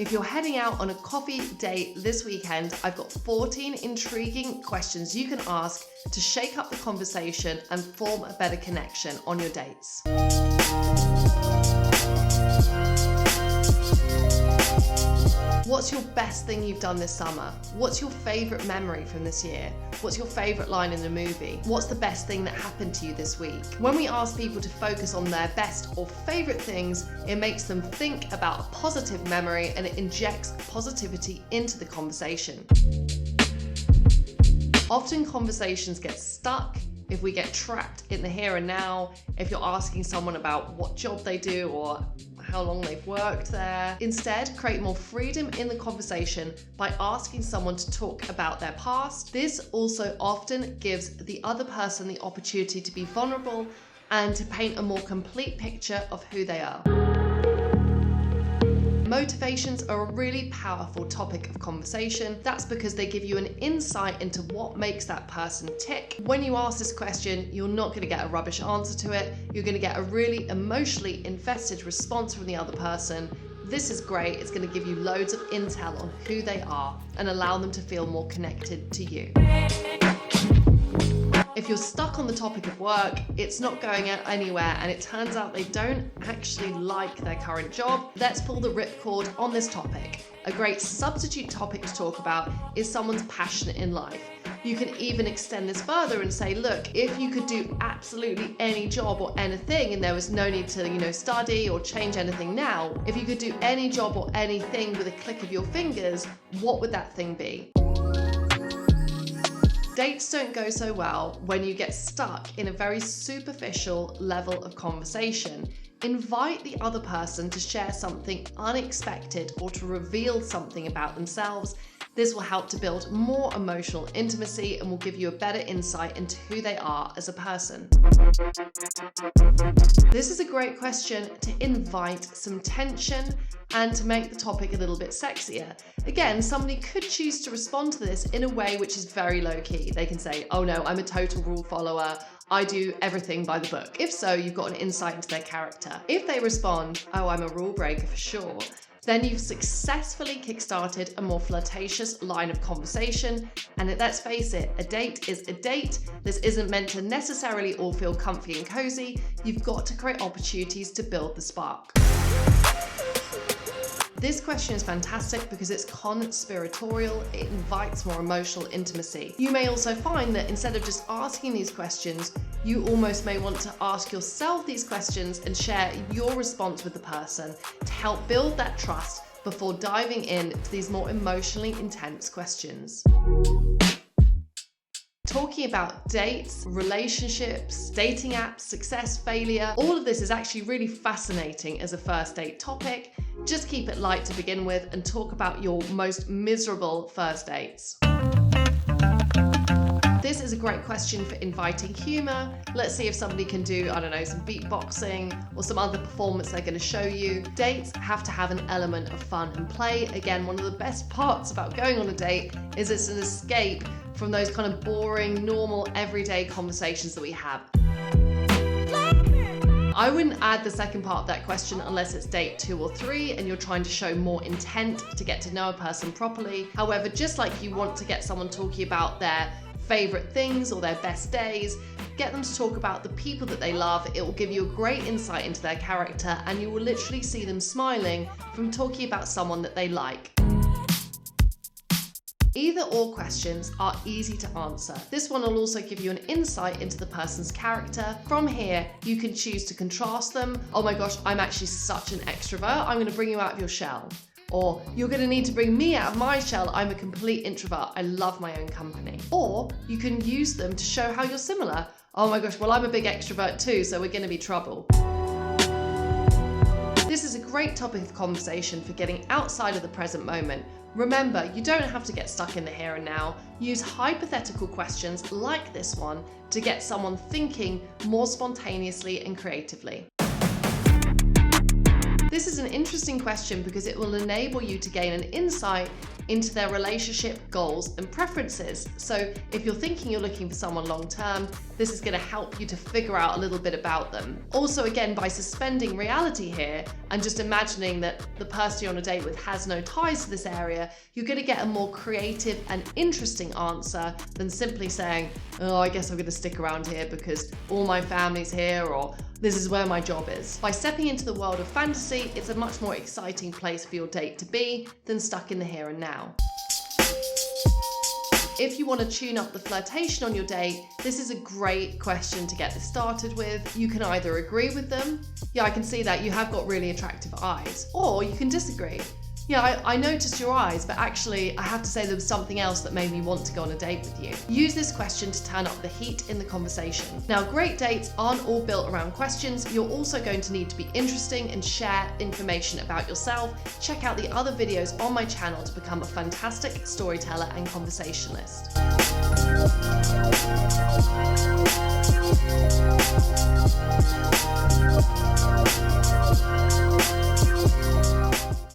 If you're heading out on a coffee date this weekend, I've got 14 intriguing questions you can ask to shake up the conversation and form a better connection on your dates. What's your best thing you've done this summer? What's your favorite memory from this year? What's your favorite line in the movie? What's the best thing that happened to you this week? When we ask people to focus on their best or favorite things, it makes them think about a positive memory and it injects positivity into the conversation. Often conversations get stuck if we get trapped in the here and now, if you're asking someone about what job they do or how long they've worked there. Instead, create more freedom in the conversation by asking someone to talk about their past. This also often gives the other person the opportunity to be vulnerable and to paint a more complete picture of who they are. Motivations are a really powerful topic of conversation. That's because they give you an insight into what makes that person tick. When you ask this question, you're not going to get a rubbish answer to it. You're going to get a really emotionally invested response from the other person. This is great. It's going to give you loads of intel on who they are and allow them to feel more connected to you. If you're stuck on the topic of work, it's not going anywhere and it turns out they don't actually like their current job, let's pull the ripcord on this topic. A great substitute topic to talk about is someone's passion in life. You can even extend this further and say, look, if you could do absolutely any job or anything and there was no need to, study or change anything now, if you could do any job or anything with a click of your fingers, what would that thing be? Dates don't go so well when you get stuck in a very superficial level of conversation. Invite the other person to share something unexpected or to reveal something about themselves. This will help to build more emotional intimacy and will give you a better insight into who they are as a person. This is a great question to invite some tension and to make the topic a little bit sexier. Again, somebody could choose to respond to this in a way which is very low key. They can say, oh no, I'm a total rule follower. I do everything by the book. If so, you've got an insight into their character. If they respond, oh, I'm a rule breaker for sure, then you've successfully kickstarted a more flirtatious line of conversation. And let's face it, a date is a date. This isn't meant to necessarily all feel comfy and cozy. You've got to create opportunities to build the spark. This question is fantastic because it's conspiratorial, it invites more emotional intimacy. You may also find that instead of just asking these questions, you almost may want to ask yourself these questions and share your response with the person to help build that trust before diving into these more emotionally intense questions. Talking about dates, relationships, dating apps, success, failure, all of this is actually really fascinating as a first date topic. Just keep it light to begin with and talk about your most miserable first dates. This is a great question for inviting humor. Let's see if somebody can do, some beatboxing or some other performance they're going to show you. Dates have to have an element of fun and play. Again, one of the best parts about going on a date is it's an escape from those kind of boring, normal, everyday conversations that we have. I wouldn't add the second part of that question unless it's date 2 or 3 and you're trying to show more intent to get to know a person properly. However, just like you want to get someone talking about their favorite things or their best days, get them to talk about the people that they love. It will give you a great insight into their character and you will literally see them smiling from talking about someone that they like. Either or questions are easy to answer. This one will also give you an insight into the person's character. From here, you can choose to contrast them. Oh my gosh, I'm actually such an extrovert. I'm going to bring you out of your shell. Or you're going to need to bring me out of my shell. I'm a complete introvert. I love my own company. Or you can use them to show how you're similar. Oh my gosh, well, I'm a big extrovert too, so we're going to be trouble. This is a great topic of conversation for getting outside of the present moment. Remember, you don't have to get stuck in the here and now. Use hypothetical questions like this one to get someone thinking more spontaneously and creatively. This is an interesting question because it will enable you to gain an insight into their relationship goals and preferences. So if you're thinking you're looking for someone long term, this is going to help you to figure out a little bit about them. Also, again, by suspending reality here and just imagining that the person you're on a date with has no ties to this area, you're going to get a more creative and interesting answer than simply saying, oh, I guess I'm going to stick around here because all my family's here, or this is where my job is. By stepping into the world of fantasy, it's a much more exciting place for your date to be than stuck in the here and now. If you want to tune up the flirtation on your date, this is a great question to get this started with. You can either agree with them, yeah, I can see that you have got really attractive eyes, or you can disagree. Yeah, I noticed your eyes, but actually I have to say there was something else that made me want to go on a date with you. Use this question to turn up the heat in the conversation. Now, great dates aren't all built around questions. You're also going to need to be interesting and share information about yourself. Check out the other videos on my channel to become a fantastic storyteller and conversationalist.